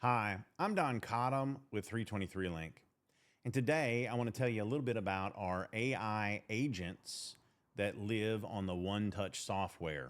Hi, I'm Don Cottom with 323 Link. And today I want to tell you a little bit about our AI agents that live on the One Touch software.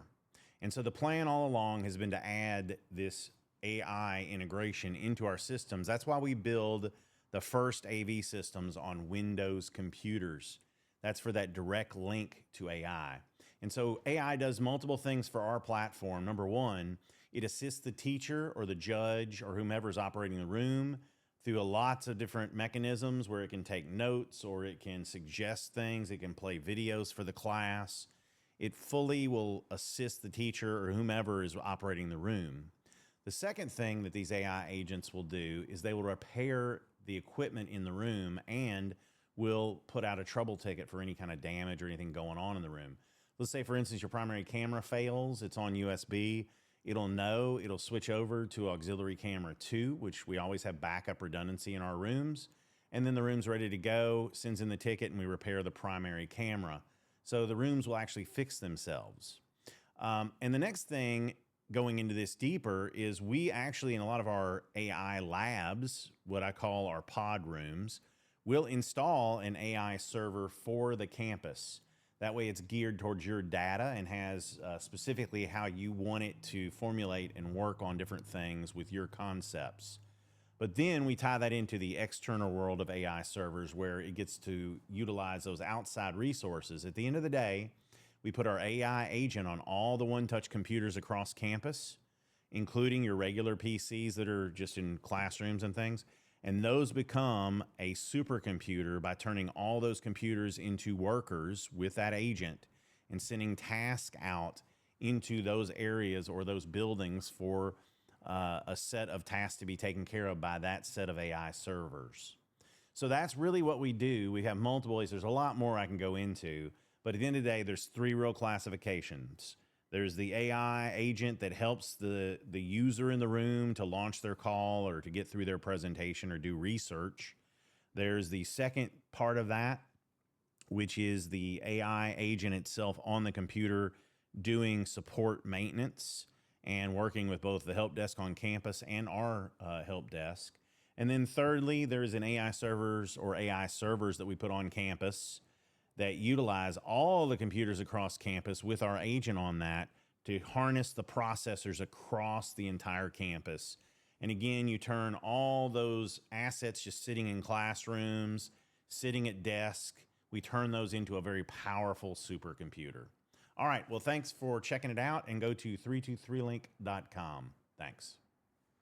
And so the plan all along has been to add this AI integration into our systems. That's why we build the first AV systems on Windows computers. That's for that direct link to AI. And so AI does multiple things for our platform. Number one, it assists the teacher or the judge or whomever is operating the room through lots of different mechanisms where it can take notes or it can suggest things. It can play videos for the class. It fully will assist the teacher or whomever is operating the room. The second thing that these AI agents will do is they will repair the equipment in the room and will put out a trouble ticket for any kind of damage or anything going on in the room. Let's say, for instance, your primary camera fails, it's on USB. It'll know, it'll switch over to auxiliary camera 2, which we always have backup redundancy in our rooms. And then the room's ready to go, sends in the ticket, and we repair the primary camera. So the rooms will actually fix themselves. And the next thing going into this deeper is we actually, in a lot of our AI labs, what I call our pod rooms, will install an AI server for the campus. That way it's geared towards your data and has specifically how you want it to formulate and work on different things with your concepts. But then we tie that into the external world of AI servers where it gets to utilize those outside resources. At the end of the day, we put our AI agent on all the One Touch computers across campus, including your regular PCs that are just in classrooms and things. And those become a supercomputer by turning all those computers into workers with that agent and sending tasks out into those areas or those buildings for a set of tasks to be taken care of by that set of AI servers. So that's really what we do. We have multiple ways. There's a lot more I can go into, but at the end of the day, there's three real classifications. There's the AI agent that helps the user in the room to launch their call or to get through their presentation or do research. There's the second part of that, which is the AI agent itself on the computer doing support maintenance and working with both the help desk on campus and our help desk. And then thirdly, there's an AI servers or AI servers that we put on campus that utilize all the computers across campus with our agent on that to harness the processors across the entire campus. And again, you turn all those assets just sitting in classrooms, sitting at desk, we turn those into a very powerful supercomputer. All right, well, thanks for checking it out and go to 323link.com. Thanks.